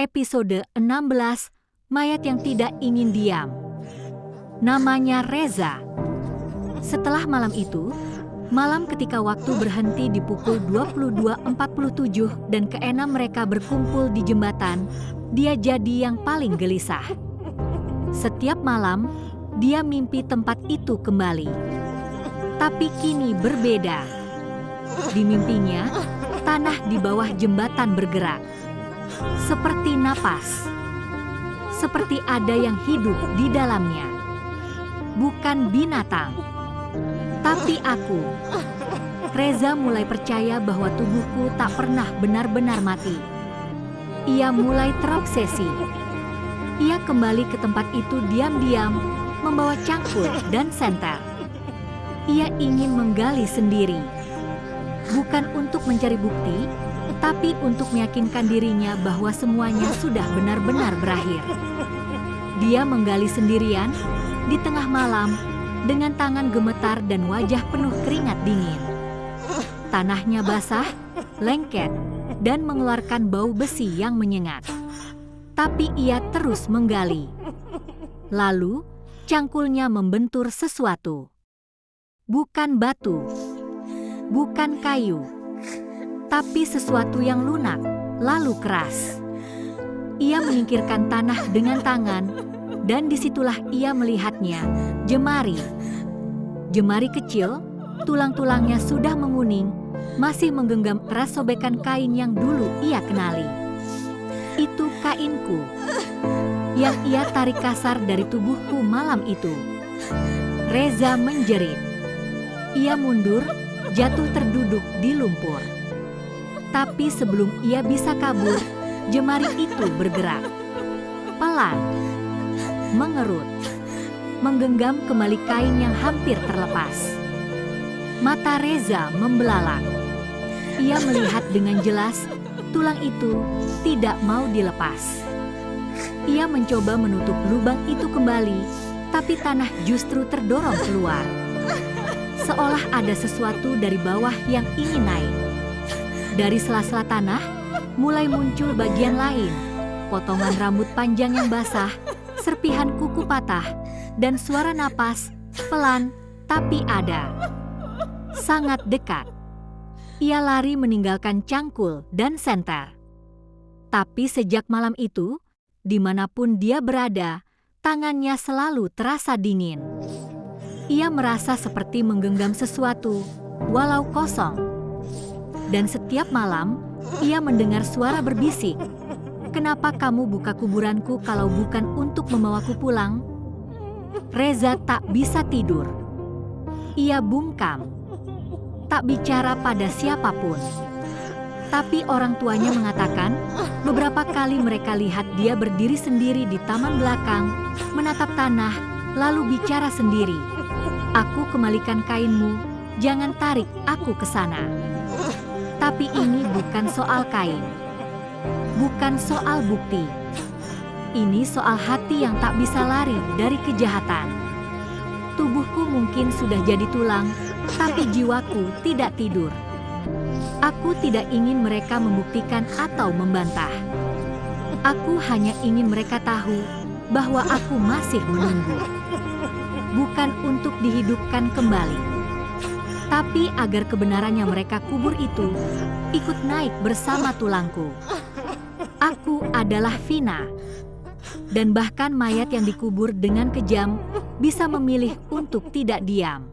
Episode 16, Mayat yang Tidak Ingin Diam. Namanya Reza. Setelah malam itu, malam ketika waktu berhenti di pukul 22.47 dan keenam mereka berkumpul di jembatan, dia jadi yang paling gelisah. Setiap malam, dia mimpi tempat itu kembali. Tapi kini berbeda. Di mimpinya, tanah di bawah jembatan bergerak. Seperti napas. Seperti ada yang hidup di dalamnya. Bukan binatang, tapi aku. Reza mulai percaya bahwa tubuhku tak pernah benar-benar mati. Ia mulai terobsesi. Ia kembali ke tempat itu diam-diam, membawa cangkul dan senter. Ia ingin menggali sendiri. Bukan untuk mencari bukti, tapi untuk meyakinkan dirinya bahwa semuanya sudah benar-benar berakhir. Dia menggali sendirian di tengah malam dengan tangan gemetar dan wajah penuh keringat dingin. Tanahnya basah, lengket, dan mengeluarkan bau besi yang menyengat. Tapi ia terus menggali. Lalu, cangkulnya membentur sesuatu. Bukan batu, bukan kayu, tapi sesuatu yang lunak, lalu keras. Ia menyingkirkan tanah dengan tangan, dan disitulah ia melihatnya, jemari. Jemari kecil, tulang-tulangnya sudah menguning, masih menggenggam eras sobekan kain yang dulu ia kenali. Itu kainku, yang ia tarik kasar dari tubuhku malam itu. Reza menjerit. Ia mundur, jatuh terduduk di lumpur. Tapi sebelum ia bisa kabur, jemari itu bergerak. Pelan, mengerut, menggenggam kembali kain yang hampir terlepas. Mata Reza membelalak. Ia melihat dengan jelas, tulang itu tidak mau dilepas. Ia mencoba menutup lubang itu kembali, tapi tanah justru terdorong keluar. Seolah ada sesuatu dari bawah yang ingin naik. Dari sela-sela tanah, mulai muncul bagian lain, potongan rambut panjang yang basah, serpihan kuku patah, dan suara napas, pelan, tapi ada. Sangat dekat. Ia lari meninggalkan cangkul dan senter. Tapi sejak malam itu, dimanapun dia berada, tangannya selalu terasa dingin. Ia merasa seperti menggenggam sesuatu, walau kosong. Dan setiap malam, ia mendengar suara berbisik. "Kenapa kamu buka kuburanku kalau bukan untuk membawaku pulang?" Reza tak bisa tidur. Ia bungkam. Tak bicara pada siapapun. Tapi orang tuanya mengatakan, beberapa kali mereka lihat dia berdiri sendiri di taman belakang, menatap tanah, lalu bicara sendiri. "Aku kembalikan kainmu, jangan tarik aku ke sana." Tapi ini bukan soal kain. Bukan soal bukti. Ini soal hati yang tak bisa lari dari kejahatan. Tubuhku mungkin sudah jadi tulang, tapi jiwaku tidak tidur. Aku tidak ingin mereka membuktikan atau membantah. Aku hanya ingin mereka tahu bahwa aku masih menunggu. Bukan untuk dihidupkan kembali, tapi agar kebenaran yang mereka kubur itu ikut naik bersama tulangku. Aku adalah Vina. Dan bahkan mayat yang dikubur dengan kejam bisa memilih untuk tidak diam.